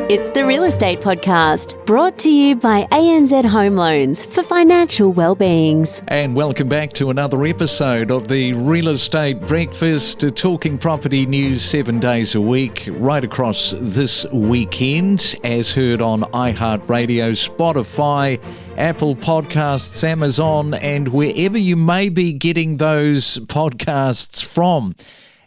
It's the Real Estate Podcast, brought to you by ANZ Home Loans for financial well-beings. And welcome back to another episode of the Real Estate Breakfast, talking property news 7 days a week, right across this weekend, as heard on iHeartRadio, Spotify, Apple Podcasts, Amazon, and wherever you may be getting those podcasts from.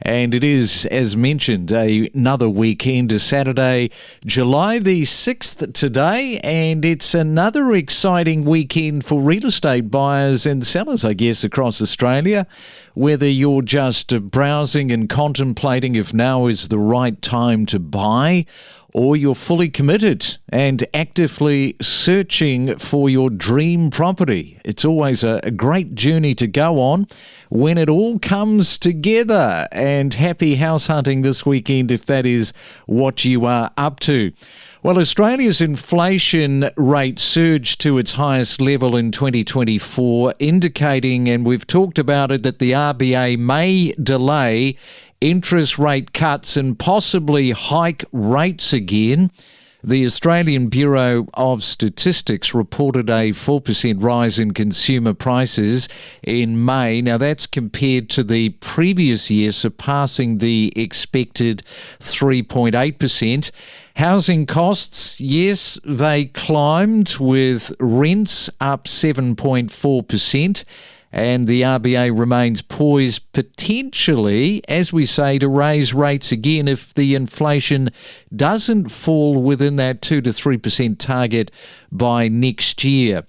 And it is, as mentioned, another weekend, a Saturday, July the 6th today, and it's another exciting weekend for real estate buyers and sellers, I guess, across Australia. Whether you're just browsing and contemplating if now is the right time to buy, or you're fully committed and actively searching for your dream property. It's always a great journey to go on when it all comes together. And happy house hunting this weekend if that is what you are up to. Well, Australia's inflation rate surged to its highest level in 2024, indicating, and we've talked about it, that the RBA may delay interest rate cuts and possibly hike rates again. The Australian Bureau of Statistics reported a 4% rise in consumer prices in May. Now, that's compared to the previous year, surpassing the expected 3.8%. Housing costs, yes, they climbed, with rents up 7.4%. And the RBA remains poised potentially, as we say, to raise rates again if the inflation doesn't fall within that 2 to 3% target by next year.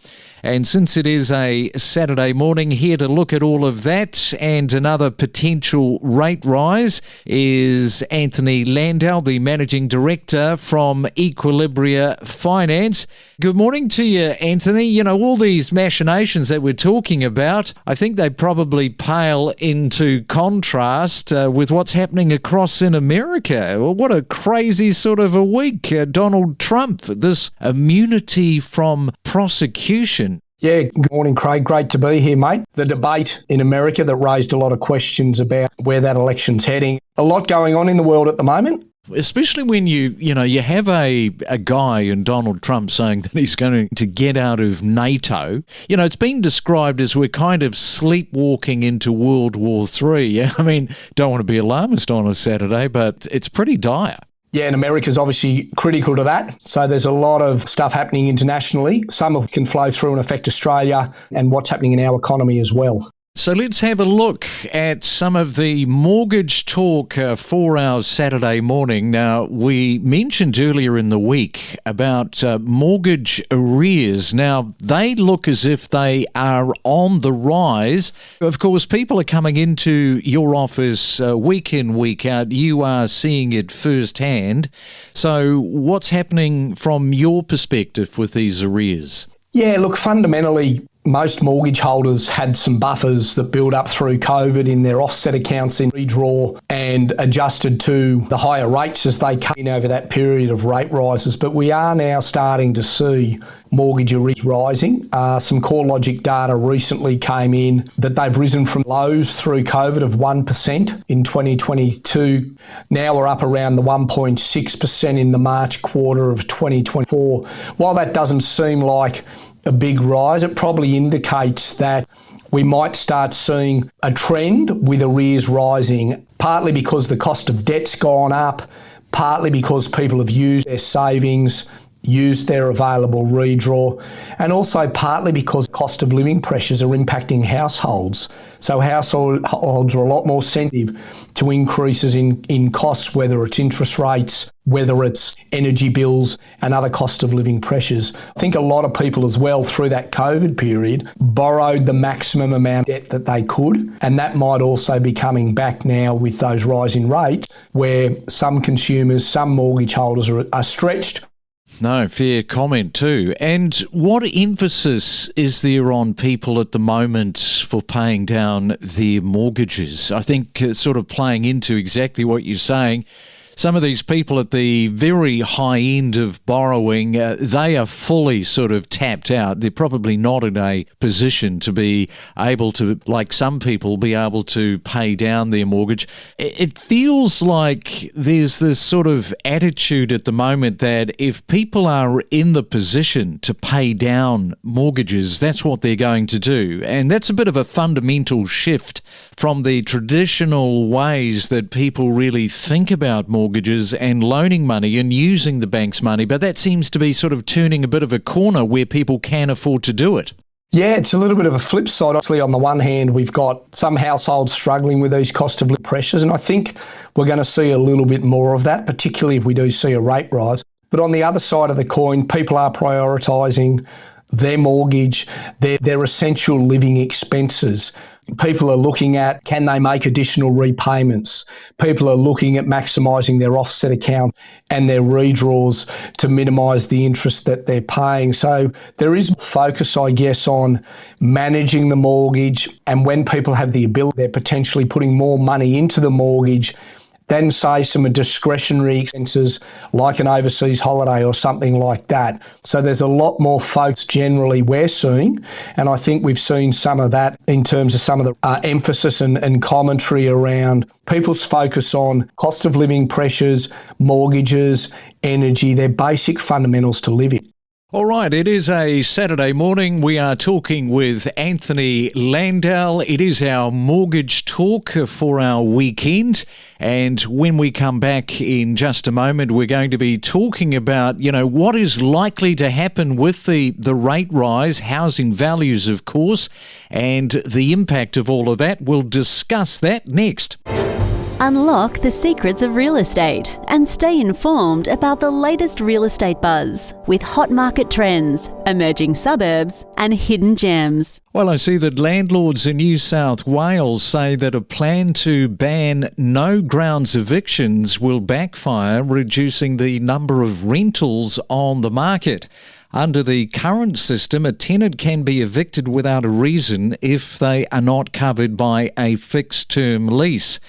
And since it is a Saturday morning, here to look at all of that and another potential rate rise is Anthony Landahl, the Managing Director from Equilibria Finance. Good morning to you, Anthony. You know, all these machinations that we're talking about, I think they probably pale into contrast with what's happening across in America. Well, what a crazy sort of a week. Donald Trump, this immunity from prosecution. Yeah, good morning, Craig. Great to be here, mate. The debate in America that raised a lot of questions about where that election's heading. A lot going on in the world at the moment. Especially when you have a guy in Donald Trump saying that he's going to get out of NATO. You know, it's been described as we're kind of sleepwalking into World War III. I mean, don't want to be alarmist on a Saturday, but it's pretty dire. Yeah, and America's obviously critical to that. So there's a lot of stuff happening internationally. Some of it can flow through and affect Australia and what's happening in our economy as well. So let's have a look at some of the mortgage talk for our Saturday morning. Now, we mentioned earlier in the week about mortgage arrears. Now, they look as if they are on the rise. Of course, people are coming into your office week in, week out. You are seeing it firsthand. So what's happening from your perspective with these arrears? Yeah, look, fundamentally, most mortgage holders had some buffers that built up through COVID in their offset accounts in redraw and adjusted to the higher rates as they came in over that period of rate rises. But we are now starting to see mortgage arrears rising. Some CoreLogic data recently came in that they've risen from lows through COVID of 1% in 2022. Now we're up around the 1.6% in the March quarter of 2024. While that doesn't seem like a big rise, it probably indicates that we might start seeing a trend with arrears rising, partly because the cost of debt's gone up, partly because people have used their savings, used their available redraw, and also partly because cost of living pressures are impacting households. So households are a lot more sensitive to increases in costs, whether it's interest rates, whether it's energy bills and other cost of living pressures. I think a lot of people as well through that COVID period borrowed the maximum amount of debt that they could, and that might also be coming back now with those rising rates where some consumers, some mortgage holders are stretched. No, fair comment too. And what emphasis is there on people at the moment for paying down their mortgages? I think sort of playing into exactly what you're saying, some of these people at the very high end of borrowing, they are fully sort of tapped out. They're probably not in a position to be able to, like some people, be able to pay down their mortgage. It feels like there's this sort of attitude at the moment that if people are in the position to pay down mortgages, that's what they're going to do. And that's a bit of a fundamental shift from the traditional ways that people really think about mortgages and loaning money and using the bank's money. But that seems to be sort of turning a bit of a corner where people can afford to do it. Yeah, it's a little bit of a flip side. Actually, on the one hand, we've got some households struggling with these cost of living pressures, and I think we're going to see a little bit more of that, particularly if we do see a rate rise. But on the other side of the coin, people are prioritising their mortgage, their essential living expenses. People are looking at, can they make additional repayments? People are looking at maximising their offset account and their redraws to minimise the interest that they're paying. So there is focus, I guess, on managing the mortgage, and when people have the ability, they're potentially putting more money into the mortgage than, say, some discretionary expenses like an overseas holiday or something like that. So there's a lot more folks generally we're seeing, and I think we've seen some of that in terms of some of the emphasis and commentary around people's focus on cost of living pressures, mortgages, energy, their basic fundamentals to live in. All right, it is a Saturday morning. We are talking with Anthony Landahl. It is our mortgage talk for our weekend. And when we come back in just a moment, we're going to be talking about, what is likely to happen with the rate rise, housing values, of course, and the impact of all of that. We'll discuss that next. Unlock the secrets of real estate and stay informed about the latest real estate buzz with hot market trends, emerging suburbs, and hidden gems. Well, I see that landlords in New South Wales say that a plan to ban no grounds evictions will backfire, reducing the number of rentals on the market. Under the current system, a tenant can be evicted without a reason if they are not covered by a fixed-term lease.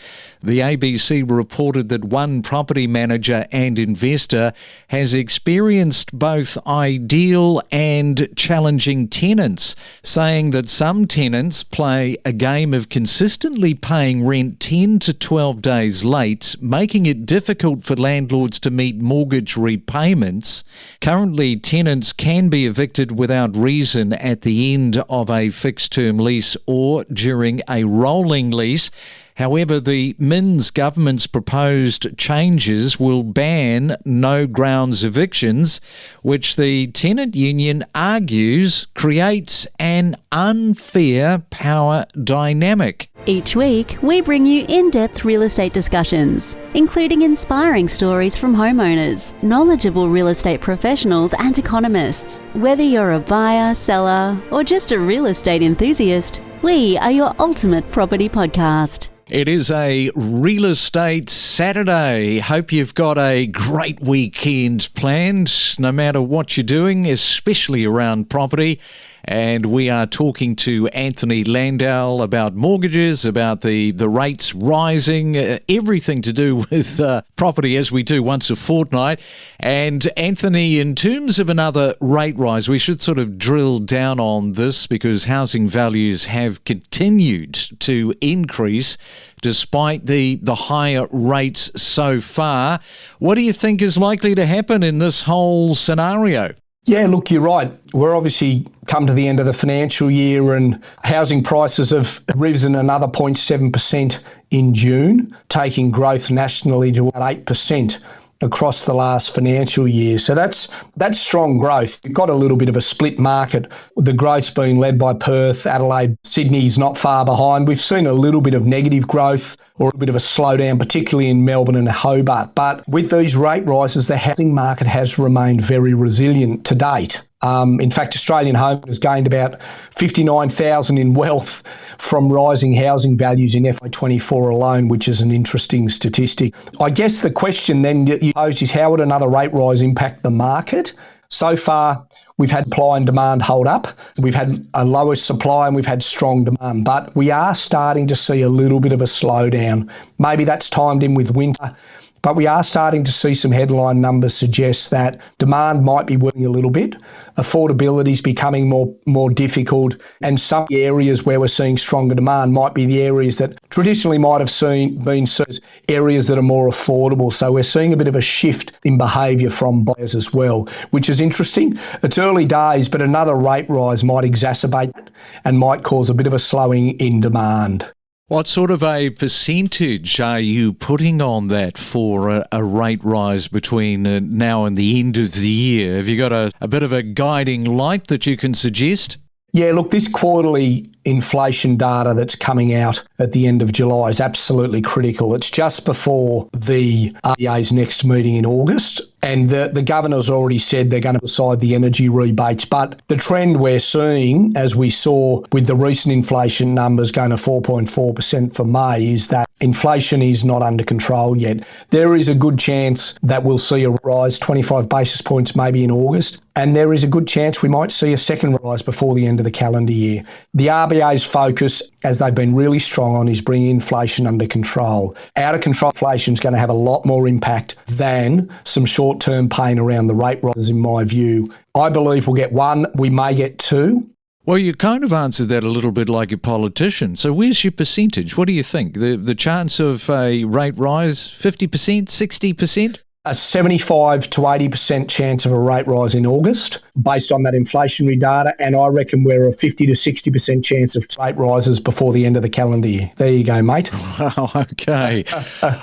The ABC reported that one property manager and investor has experienced both ideal and challenging tenants, saying that some tenants play a game of consistently paying rent 10 to 12 days late, making it difficult for landlords to meet mortgage repayments. Currently, tenants can be evicted without reason at the end of a fixed-term lease or during a rolling lease. However, the Minns government's proposed changes will ban no grounds evictions, which the tenant union argues creates an unfair power dynamic. Each week, we bring you in-depth real estate discussions, including inspiring stories from homeowners, knowledgeable real estate professionals and economists. Whether you're a buyer, seller, or just a real estate enthusiast, we are your ultimate property podcast. It is a Real Estate Saturday. Hope you've got a great weekend planned, no matter what you're doing, especially around property. And we are talking to Anthony Landahl about mortgages, about the rates rising, everything to do with property, as we do once a fortnight. And Anthony, in terms of another rate rise, we should sort of drill down on this because housing values have continued to increase despite the higher rates so far. What do you think is likely to happen in this whole scenario? Yeah, look, you're right. We're obviously come to the end of the financial year and housing prices have risen another 0.7% in June, taking growth nationally to about 8% across the last financial year. So that's strong growth. We've got a little bit of a split market. The growth's being led by Perth, Adelaide, Sydney's not far behind. We've seen a little bit of negative growth or a bit of a slowdown, particularly in Melbourne and Hobart. But with these rate rises, the housing market has remained very resilient to date. In fact, Australian home has gained about 59,000 in wealth from rising housing values in FY24 alone, which is an interesting statistic. I guess the question then you pose is how would another rate rise impact the market? So far, we've had supply and demand hold up. We've had a lower supply and we've had strong demand, but we are starting to see a little bit of a slowdown. Maybe that's timed in with winter. but we are starting to see some headline numbers suggest that demand might be weakening a little bit. Affordability is becoming more difficult, and some areas where we're seeing stronger demand might be the areas that traditionally might have been seen as areas that are more affordable. So we're seeing a bit of a shift in behaviour from buyers as well, which is interesting. It's early days, but another rate rise might exacerbate that and might cause a bit of a slowing in demand. What sort of a percentage are you putting on that for a rate rise between now and the end of the year? Have you got a bit of a guiding light that you can suggest? Yeah, look, this quarterly inflation data that's coming out at the end of July is absolutely critical. It's just before the RBA's next meeting in August, and the governor's already said they're going to decide the energy rebates. But the trend we're seeing, as we saw with the recent inflation numbers going to 4.4% for May, is that inflation is not under control yet. There is a good chance that we'll see a rise, 25 basis points maybe in August, and there is a good chance we might see a second rise before the end of the calendar year. The RBA's focus, as they've been really strong on, is bringing inflation under control. Out of control inflation is going to have a lot more impact than some short-term pain around the rate rises, in my view. I believe we'll get one, we may get two. Well, you kind of answered that a little bit like a politician. So where's your percentage? What do you think? The chance of a rate rise, 50%, 60%? A 75 to 80% chance of a rate rise in August based on that inflationary data, and I reckon we're a 50 to 60% chance of rate rises before the end of the calendar year. There you go, mate. Wow, okay.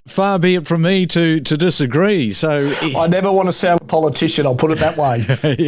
Far be it from me to disagree. So I never want to sound a politician, I'll put it that way.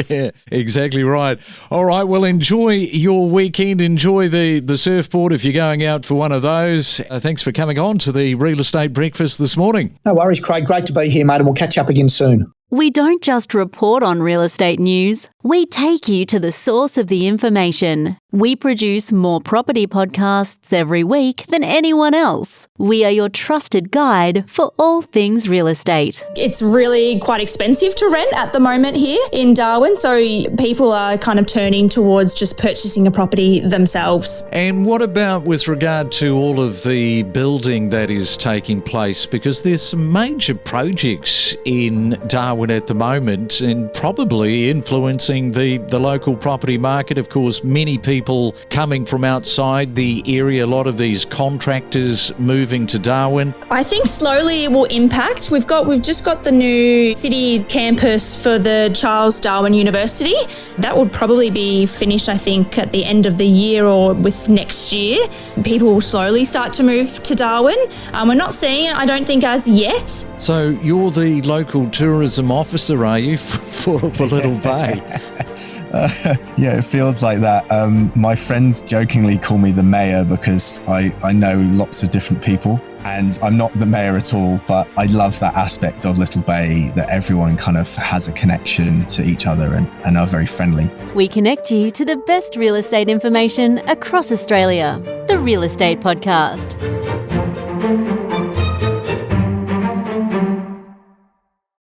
Yeah, exactly right. All right, well, enjoy your weekend. Enjoy the surfboard if you're going out for one of those. Thanks for coming on to the Real Estate Breakfast this morning. No worries, Craig. Great to be here, mate, and we'll catch up again soon. We don't just report on real estate news, we take you to the source of the information. We produce more property podcasts every week than anyone else. We are your trusted guide for all things real estate. It's really quite expensive to rent at the moment here in Darwin, so people are kind of turning towards just purchasing a property themselves. And what about with regard to all of the building that is taking place? Because there's some major projects in Darwin at the moment and probably influencing the local property market. Of course, many people coming from outside the area, a lot of these contractors moving to Darwin. I think slowly it will impact. We've just got the new city campus for the Charles Darwin University. That would probably be finished, I think, at the end of the year or with next year. People will slowly start to move to Darwin. We're not seeing it, I don't think, as yet. So you're the local tourism officer, are you, for Little Bay? Yeah, it feels like that. My friends jokingly call me the mayor because I know lots of different people, and I'm not the mayor at all, but I love that aspect of Little Bay, that everyone kind of has a connection to each other and are very friendly. We connect you to the best real estate information across Australia. The Real Estate Podcast.